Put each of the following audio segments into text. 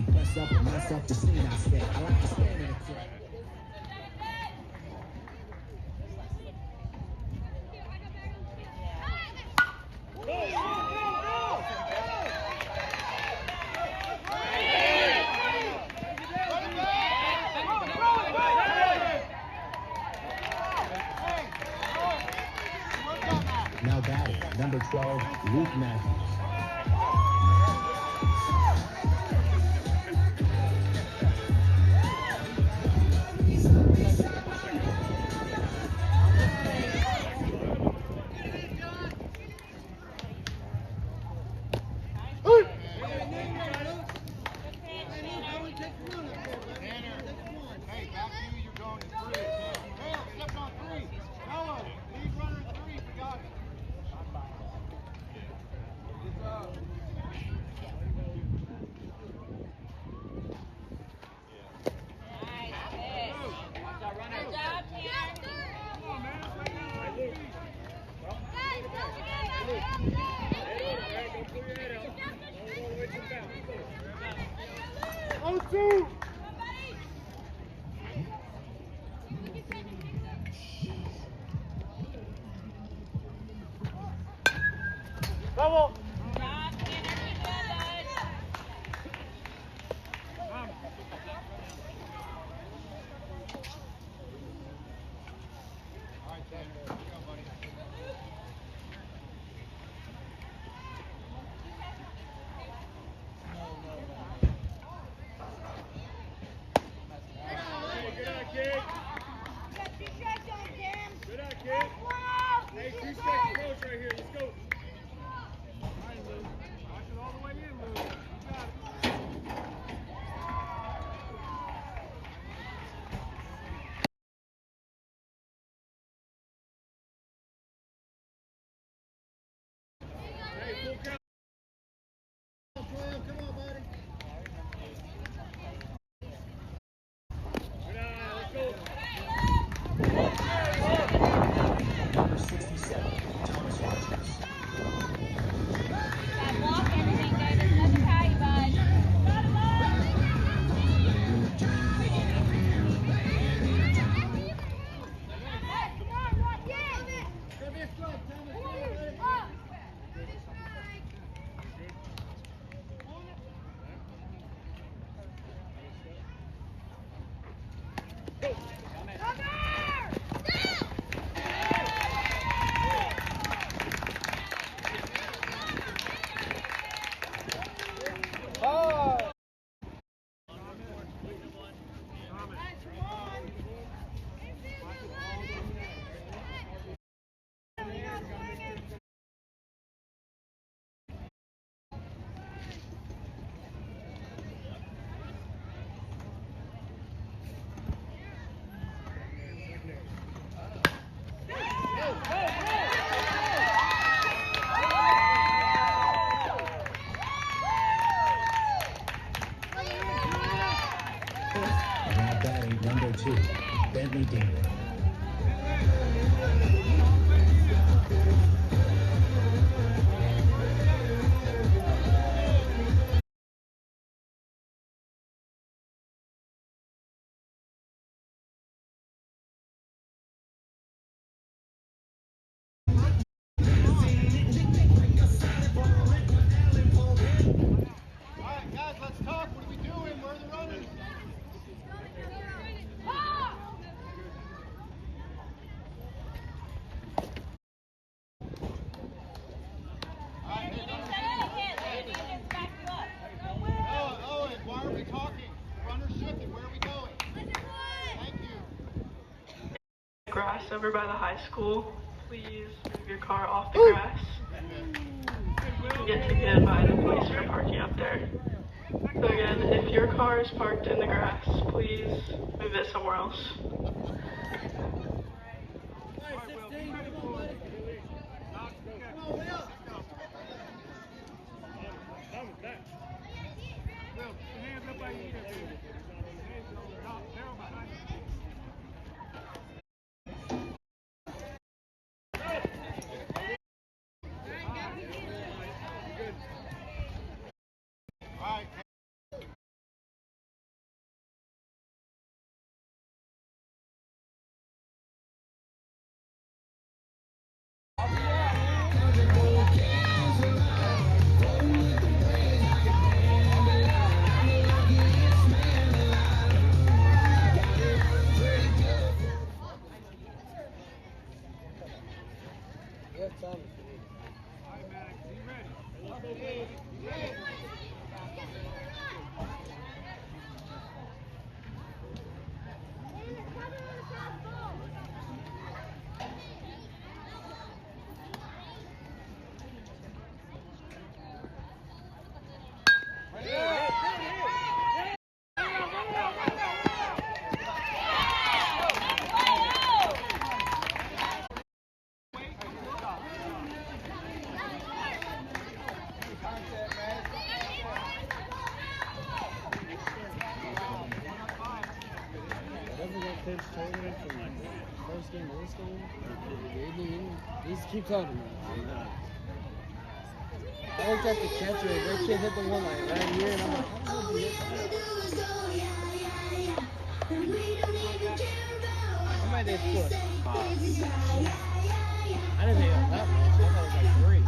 body press up and mess up the scene. I stay. I like to stand in the crowd. Now batting, number 12, Luke Matthews. Vamos! Number 67, Thomas Rogers. That block, everything, David. Another patty, bud. Now batting, number 2, Bentley Dean. Grass over by the high school. Please move your car off the grass. You get ticketed by the police for parking up there. So again, if your car is parked in the grass, please move it somewhere else. kids told me from first game to this game, they just keep telling me. I looked at the catcher, that kid hit the one like right here, and I'm like, how did he hit that? How many they scored? I didn't think it was that much. I thought it was like 3.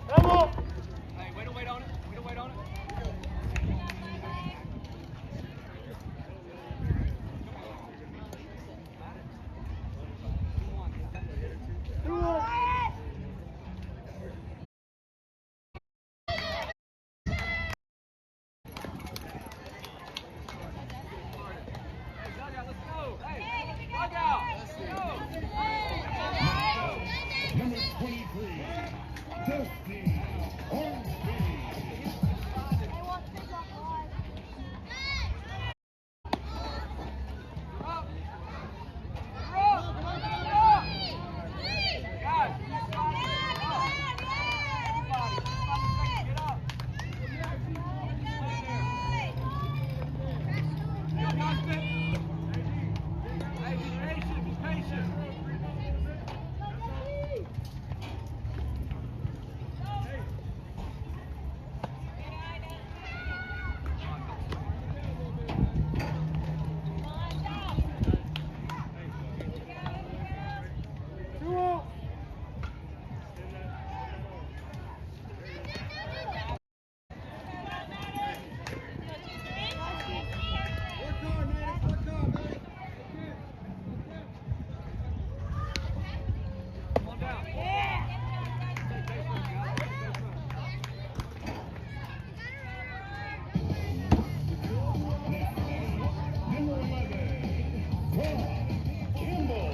Vamos. Hey, we don't wait on it. We don't wait on it. Number 23, Dusty Hornsby. Number 11, Todd Kimball.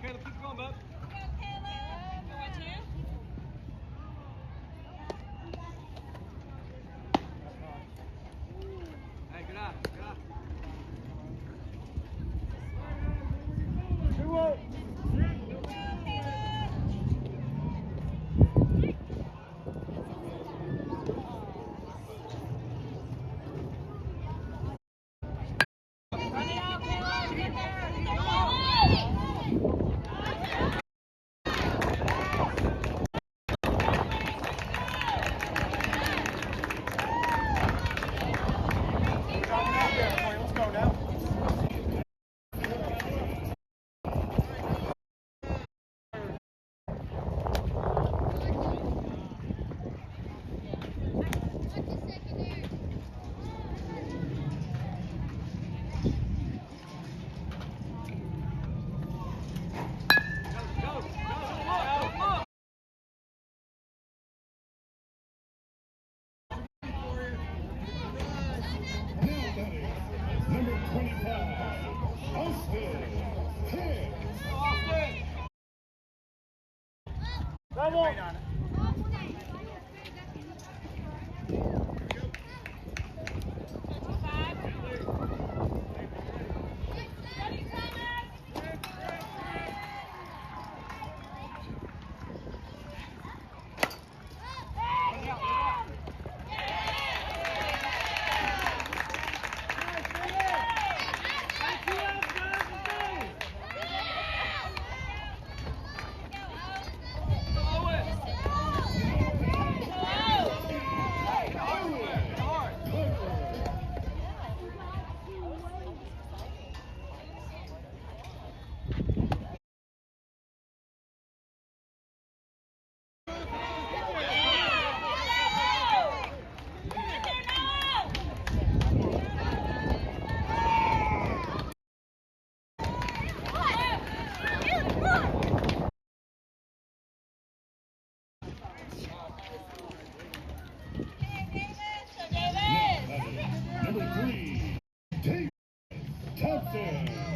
Caleb, keep going, bud. Hey, good eye, good eye. Vamos. Number 3, David Thompson.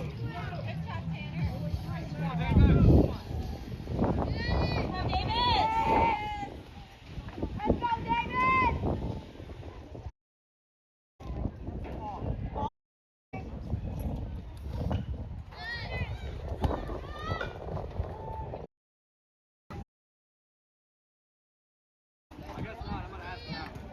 I guess not. I'm gonna ask him now.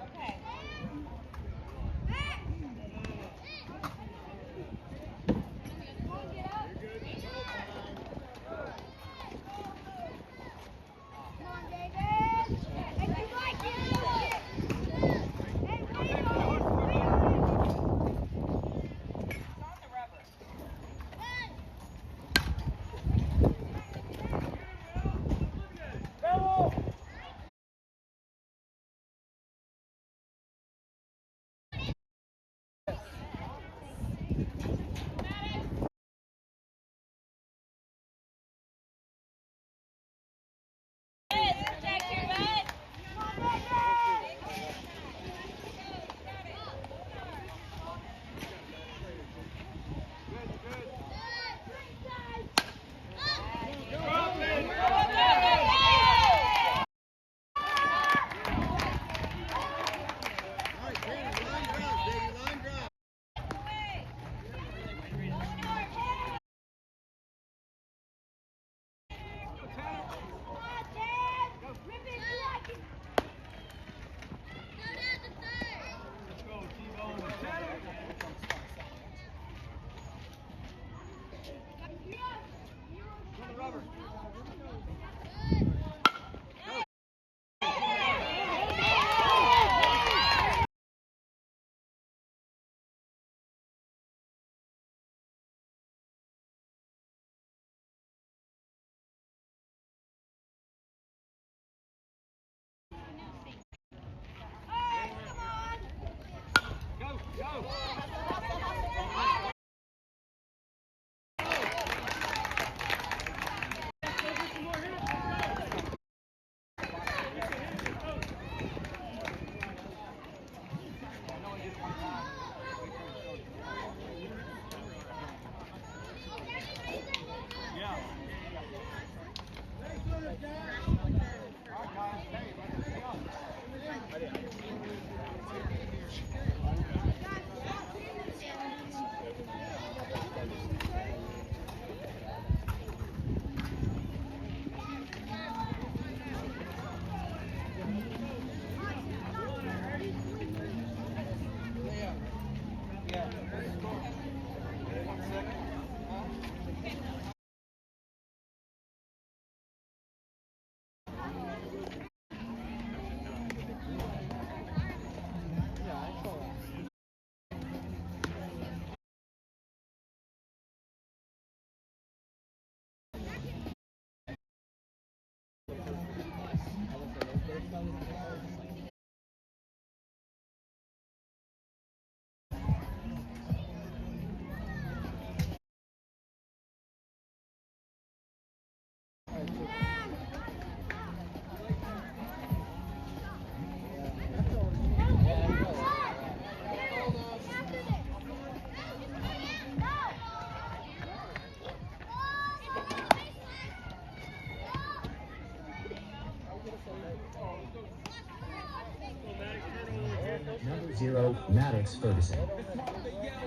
0, Maddox Ferguson.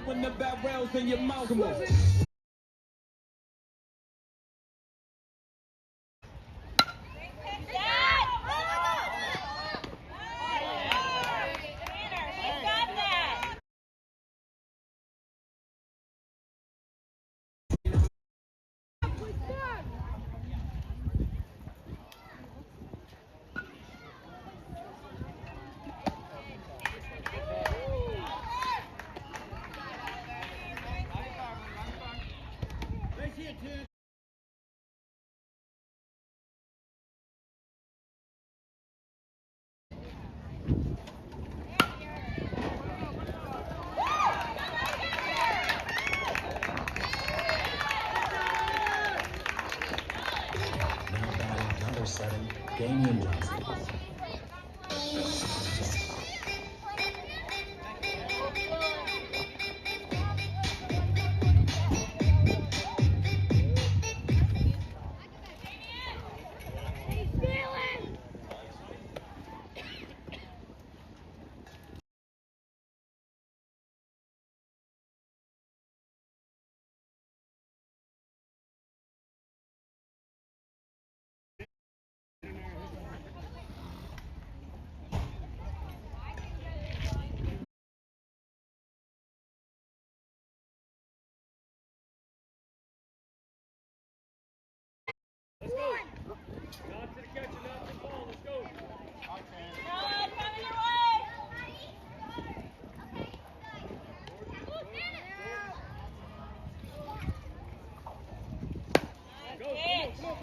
When the barrel's in your mouth, come on. Now batting number 7, Damian Johnson. Let's go. Not to the catcher, not to the ball. Let's go.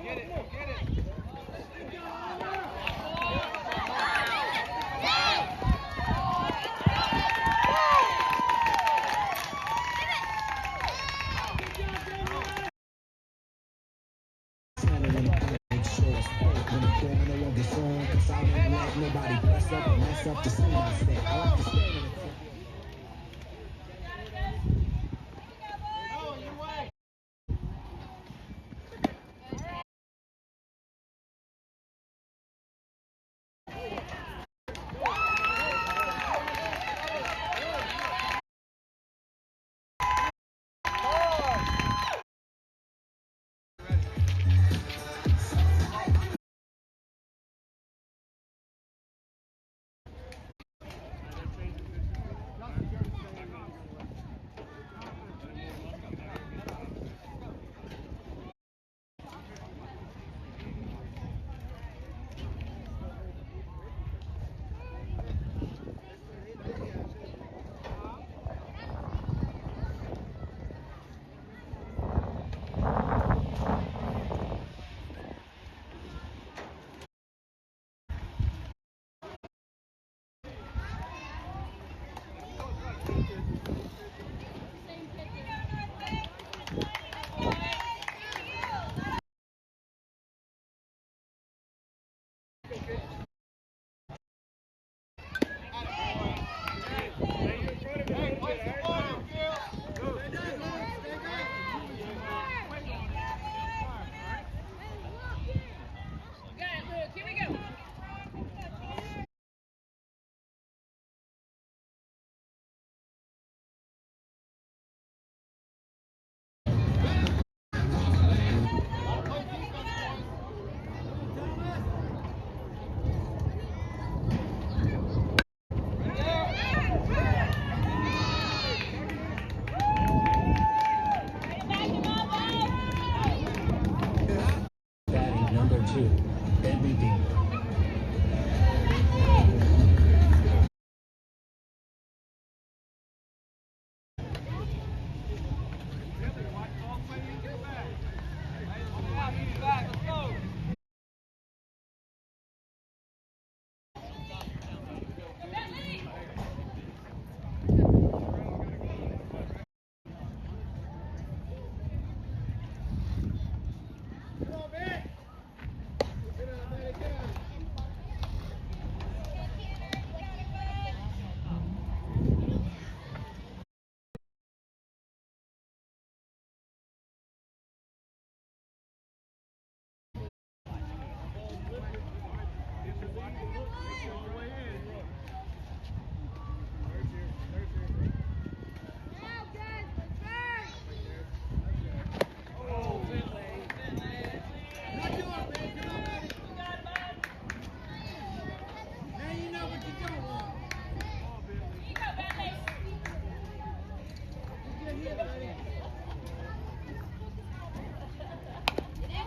Get it, get it. Nobody press up and mess up the scene. I stay. I like to stay in it.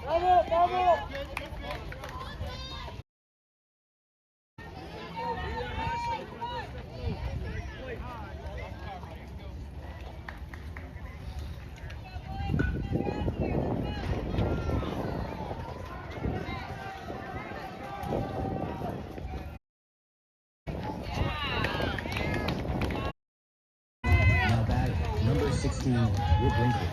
Vamos, vamos. Now batting, number 16, Will Brinkley.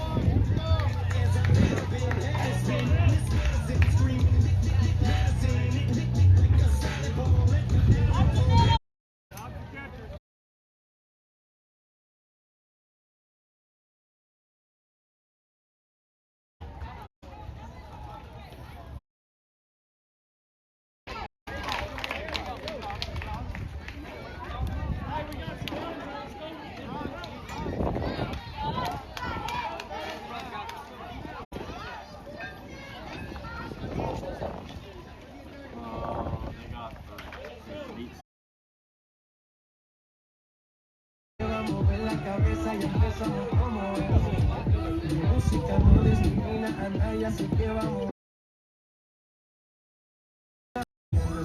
Mover la cabeza y empezamos como es. Mi música no discrimina a nadie, así que vamos.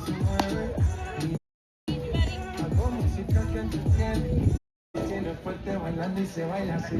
Se mueve. Hago música que entretiene. Tiene fuerte bailando y se baila así.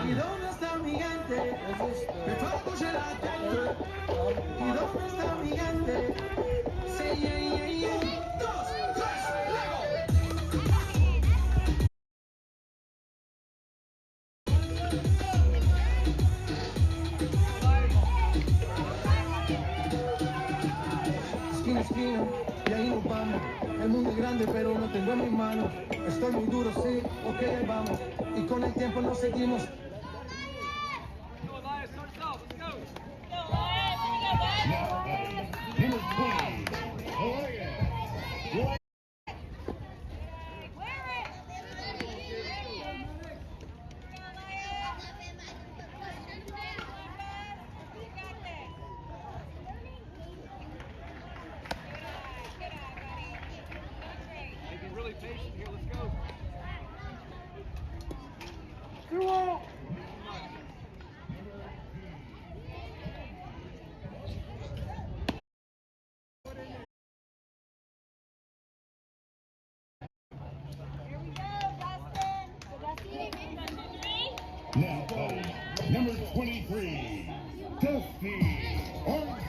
¿Y dónde está mi gente? Me toco la gente. ¿Y dónde está mi gente? Say yeah, yeah, yeah. 1, 2, 3, esquina a esquina, y ahí nos vamos. El mundo es grande, pero lo tengo en mis manos. Estoy muy duro, sí, ok, ahí vamos. Y con el tiempo nos seguimos. Go, Elias, start us off. Let's go. Now batting, number 20, Elias. Be really patient here. Let's go. Now batting, number 23, Dusty Hart.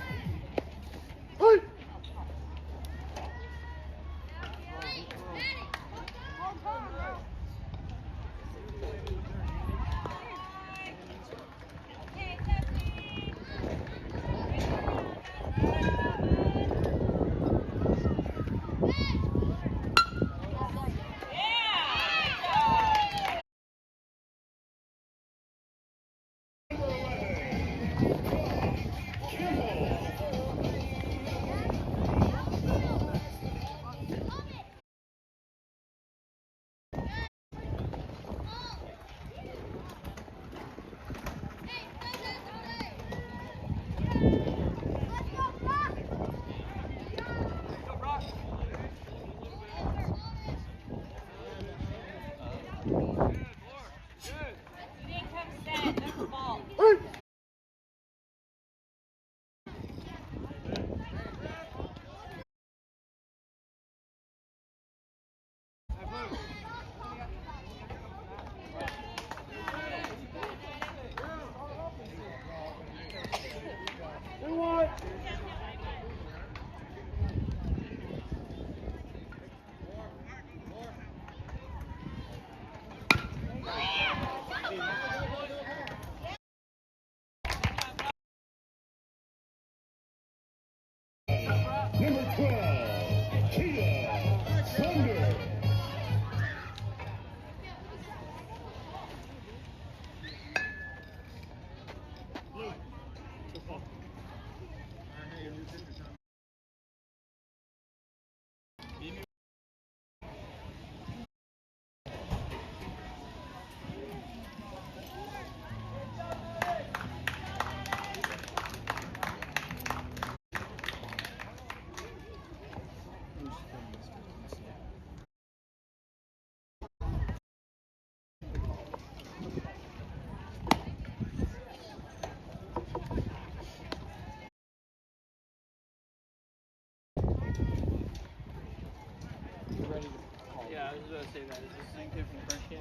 that. Is this thing here from the first game?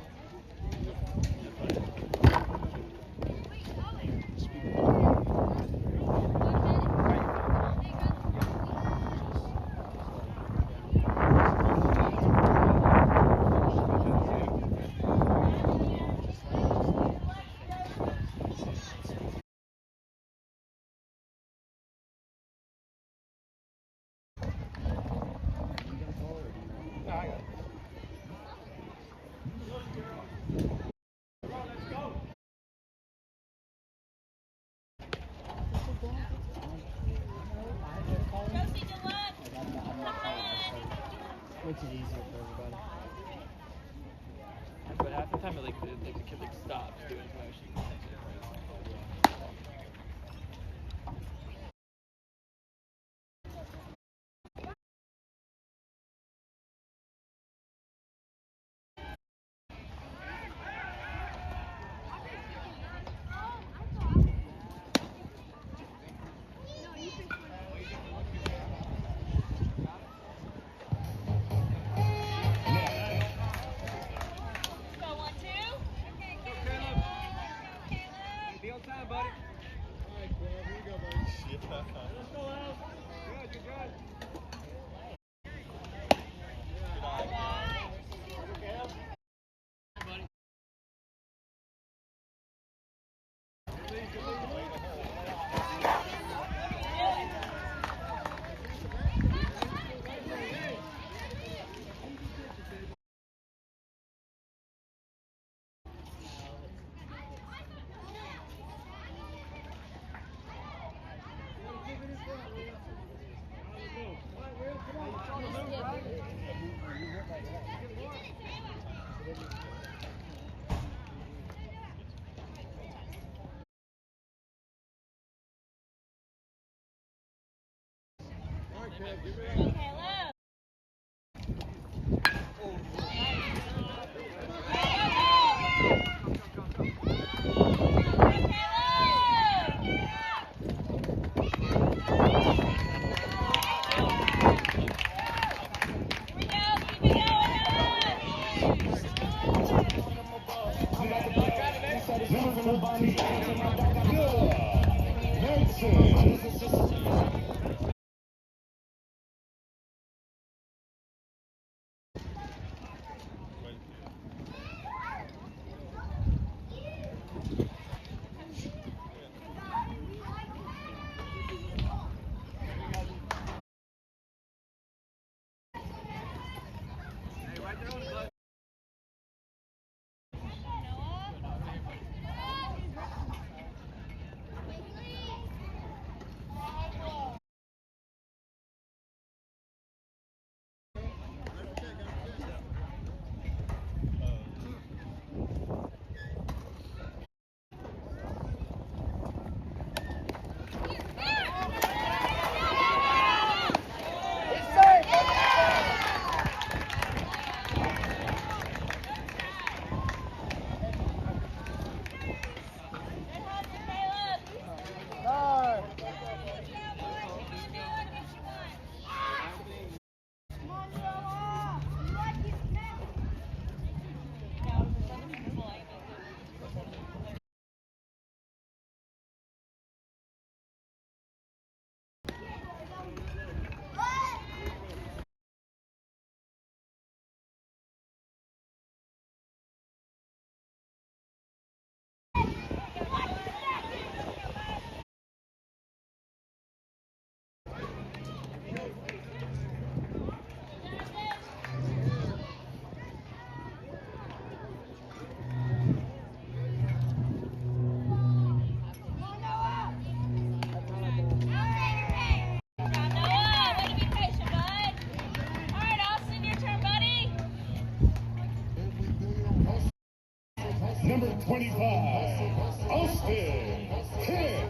Makes it easier for everybody. But half the time, like the kid like stops doing motion. Be on time, buddy. All right, Caleb, here you go, buddy. Let's go, Al. Good, good. Number 25, Austin Hicks.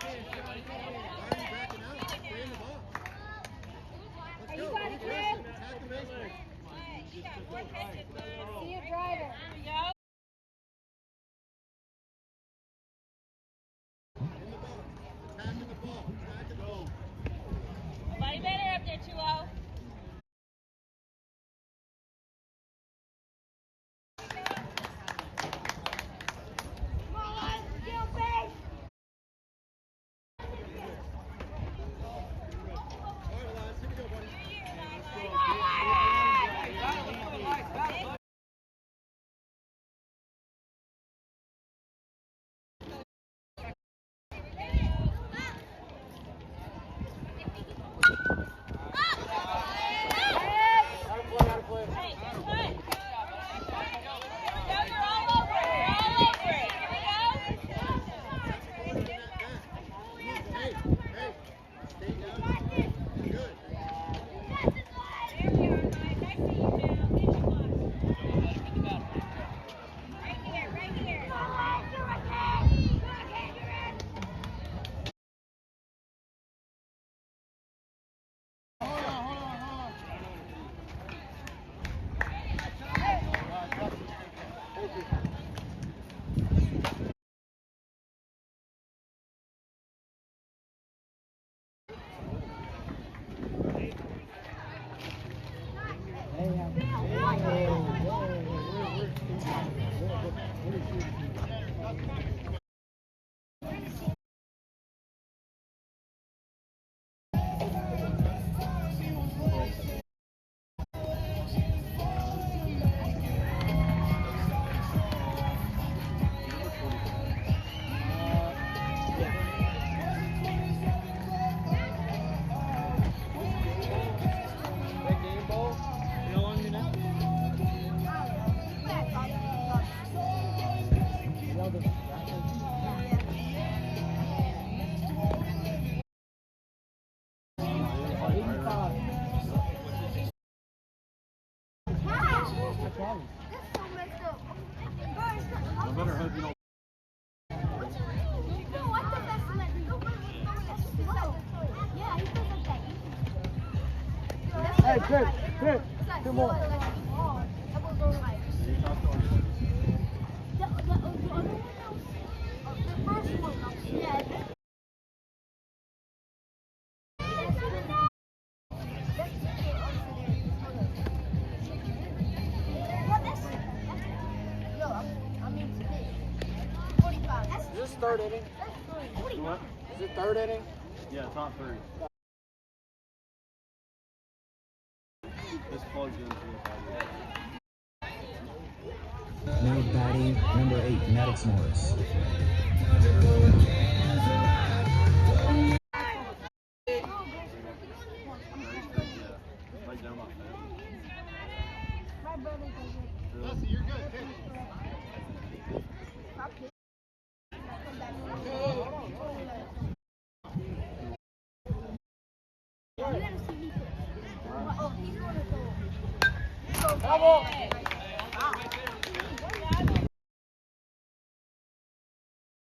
Are you got it, Chris? You got one head. See you driver. There we go. Body better up there, 2-0. Hey, Chris, two more. Is this third inning? What? Is it third inning? Yeah, it's not third. This plugs into it. Now batting number 8, Maddox Morris. Right down like that. My brother does it. Dusty, you're good. Hit. You gotta see me. Oh, he's one of those. Bravo!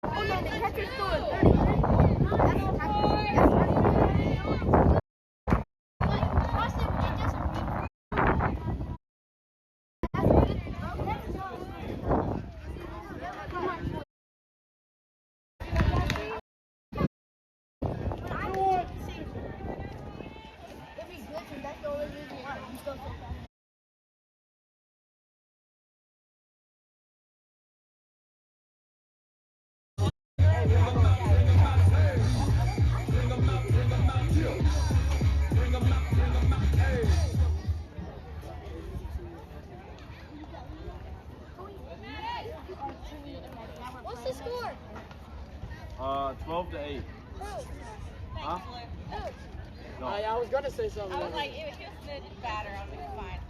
Oh no, the catcher's still at 30. What's the score? 12 to 8. Huh? No. I was gonna say something. I was like, it was just a batter on me. Fine.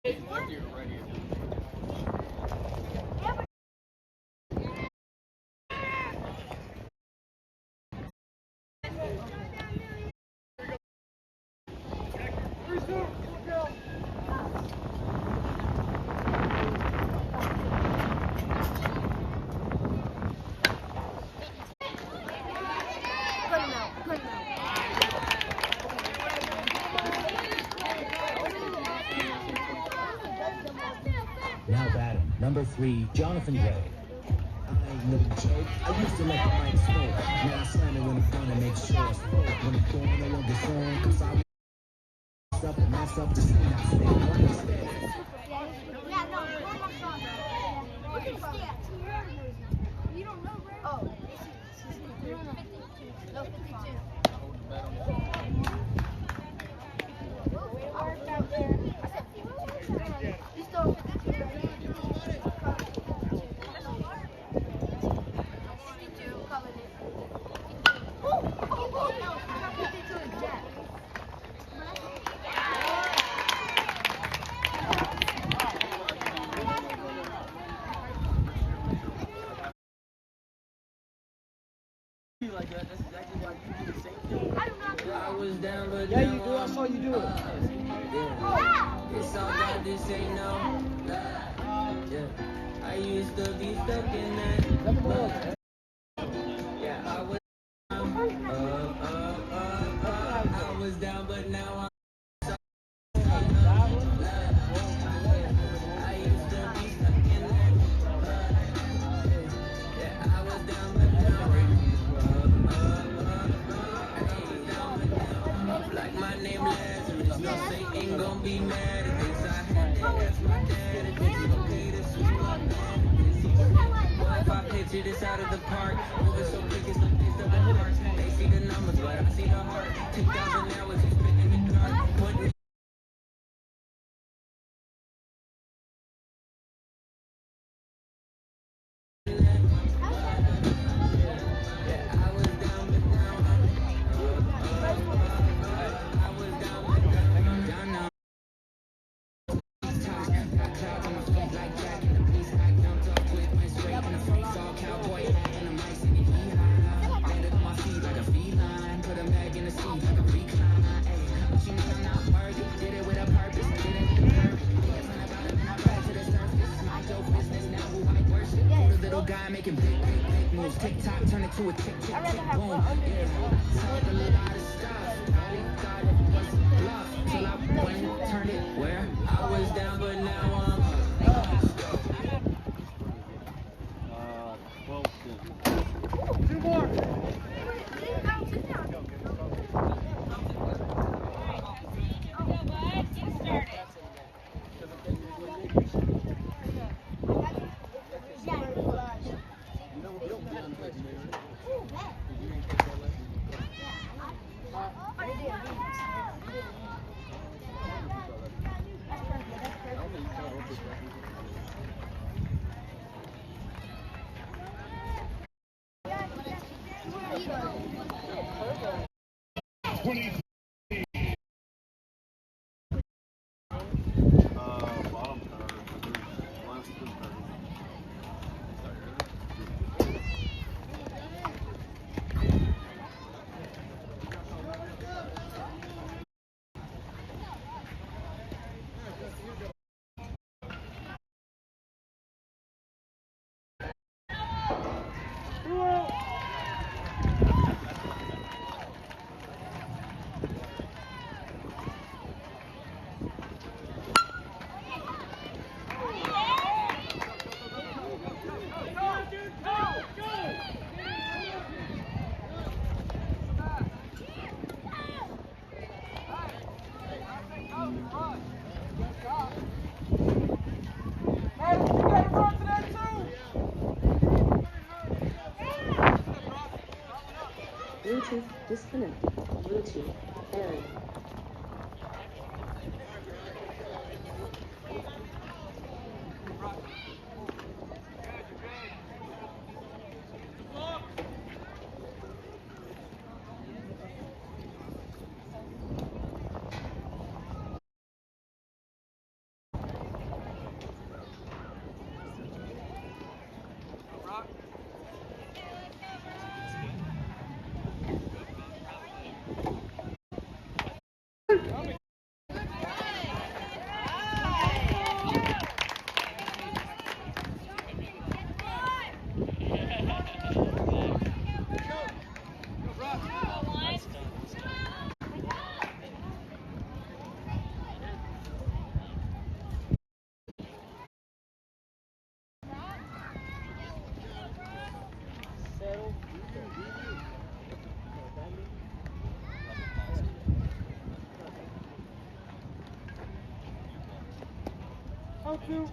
Now batting, number 3, Jonathan Gray. I ain't no joke. I used to let the mic smoke. Now I slam it when it's done and make sure it's full. When it's gone, no one gets on. Cause I mess up and mess up the scene. I stay. I understand. Yeah, no, you can stay at 2. You don't know, bro. Oh, no, 52. It worked out there. I said 52. You still 52. 52 colored it. Oh, no, I got 52 exact. Like that. That's exactly why you do the same thing. I do not do I was down, but Yeah, you do. I saw you do it. Yeah. It's all God, this ain't no lie. Yeah. I used to be stuck in that. Let me go up. Yeah, I was I was down, but now I'm I used to be stuck in that. Yeah, I was down, but now like my name Lazarus. No Satan gon' be mad at this. I had to ask my dad if it's okay to swing my bat. If I picture this out of the park, moving so quick it's the face of the heart. They see the numbers, but I see the heart. 2,000 hours you spent in the dark. Putting guy making big moves. TikTok turn it to a tick, tick, tick, boom. Yeah, talk a lot of stuff. I thought it was a bluff till I went and turned it where I was down, but now I'm up. 2 more. Bluetooth disconnected. Bluetooth pairing. Number 12,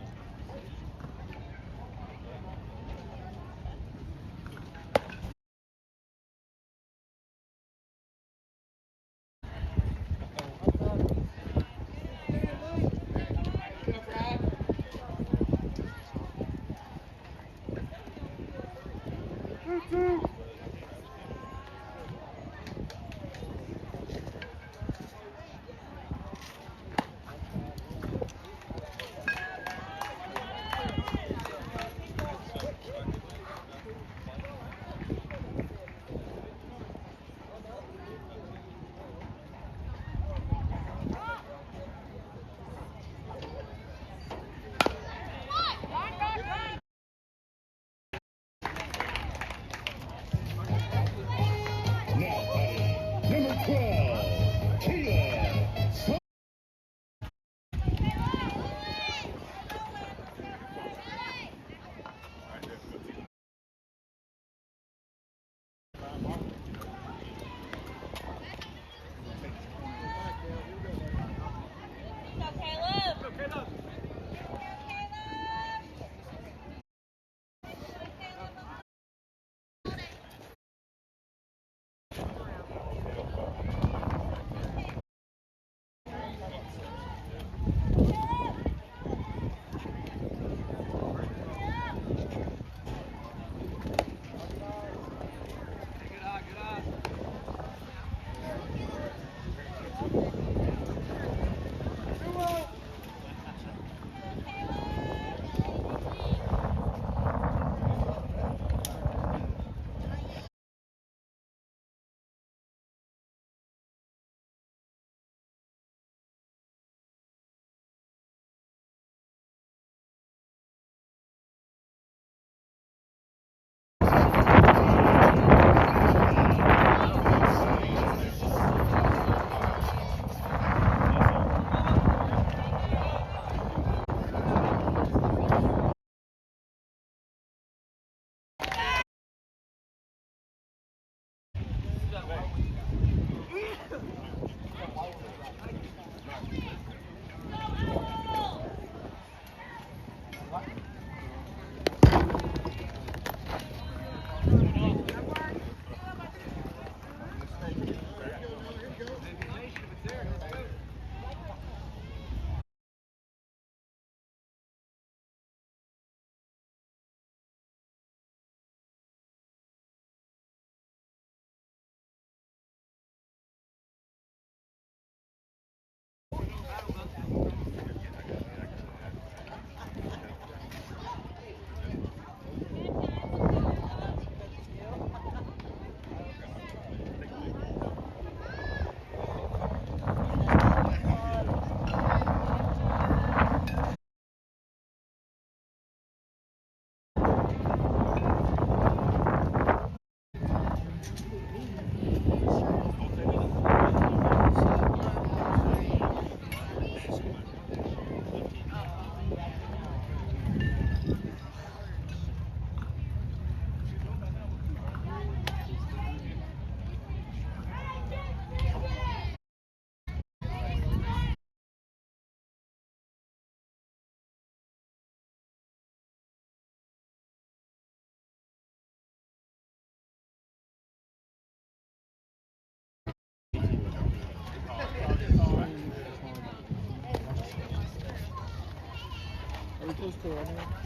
Kia.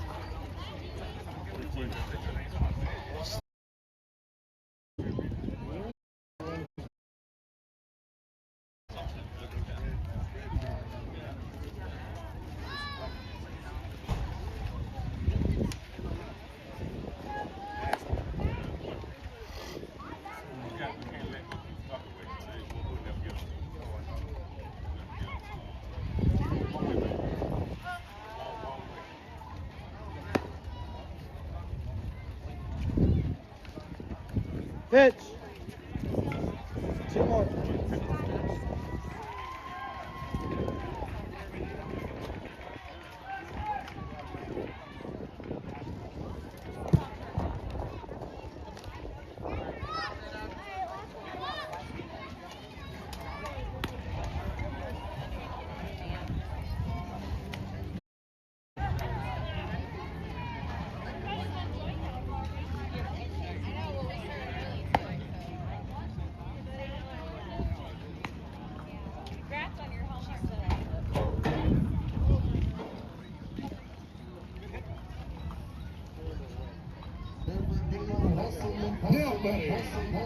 Pitch.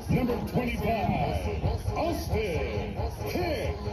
number 25, Austin Hicks.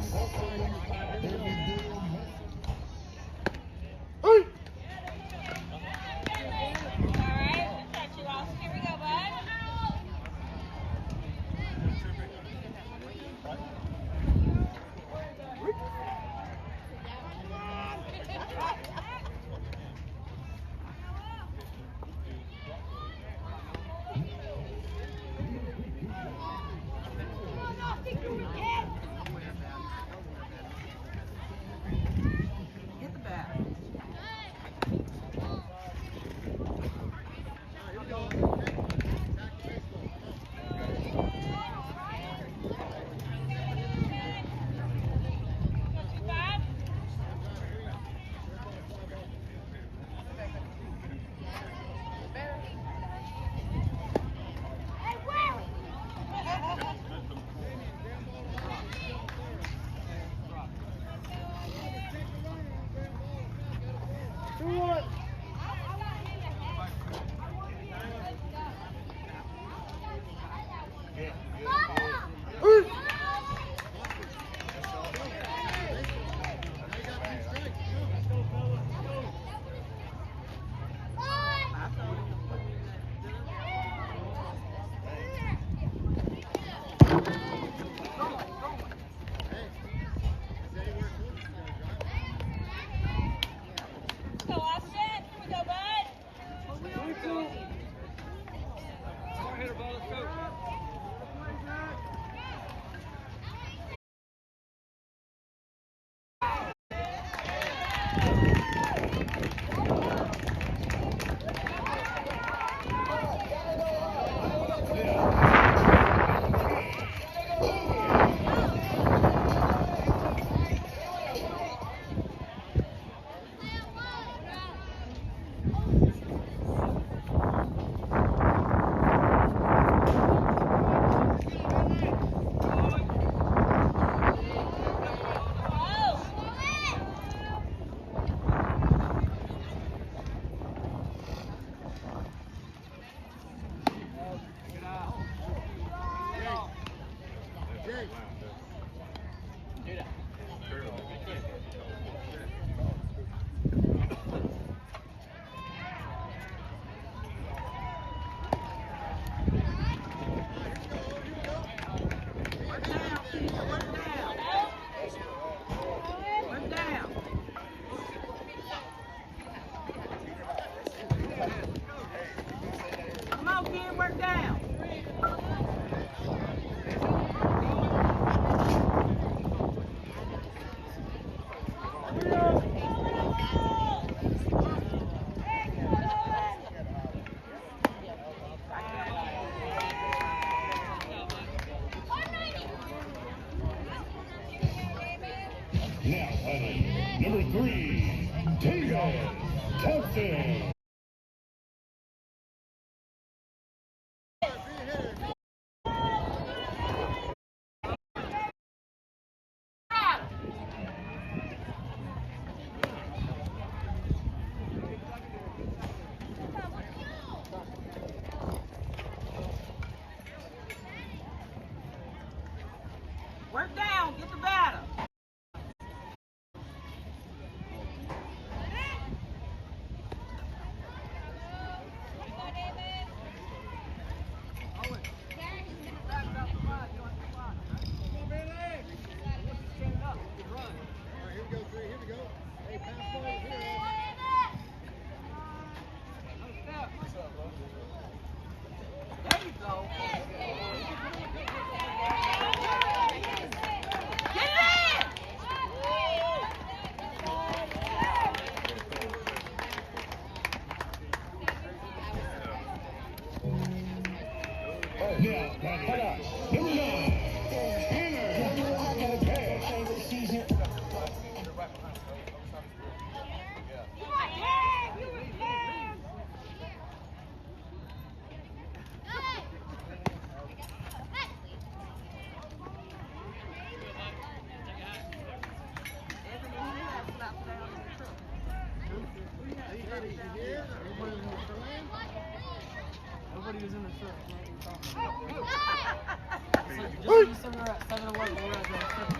Now batting, number 3, David Thompson. Work down, get the batter. Now batting, number 9, Tanner Lopez. Nobody was in the truck. It's like, just like you said, we're at 7-Eleven, we're at the Circle K.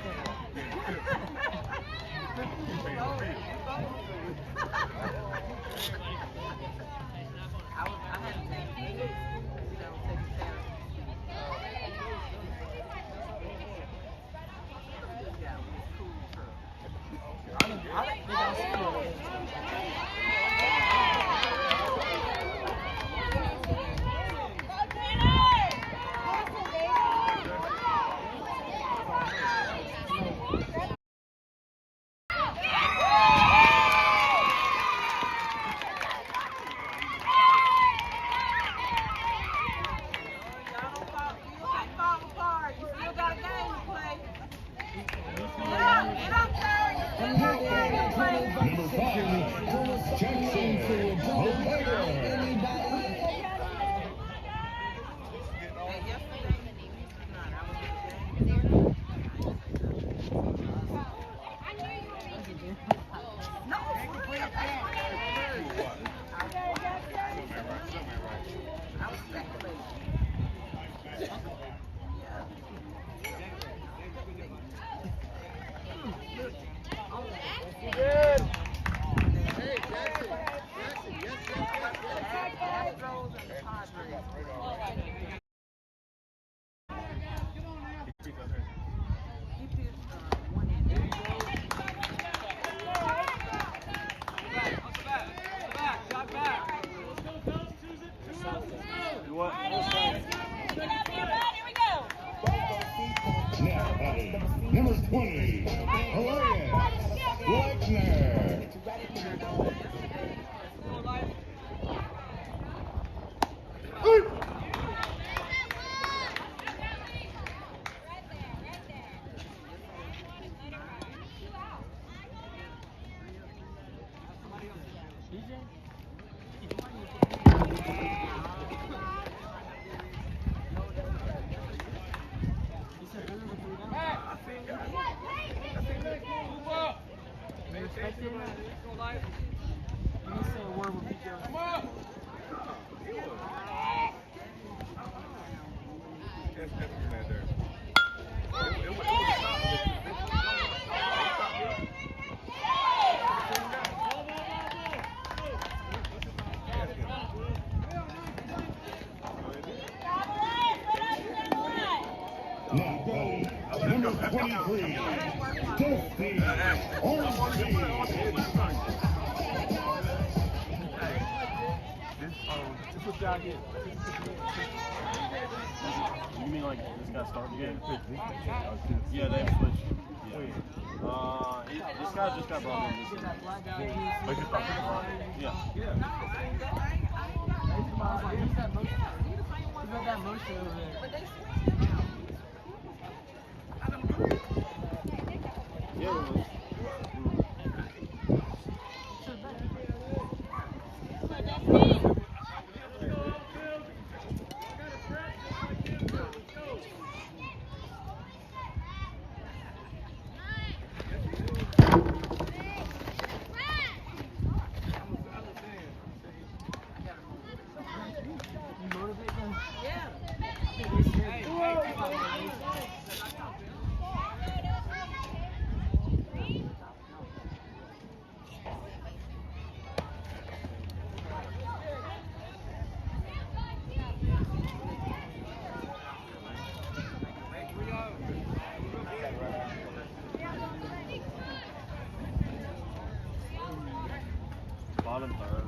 Number 20, Elias Wagner. Number 23, Dusty Ormsby. This was down here. You mean like this guy started the game? Yeah, they switched. Yeah. This guy just got brought in. Like just brought in. Yeah. He's got that motion over there. Bottom third.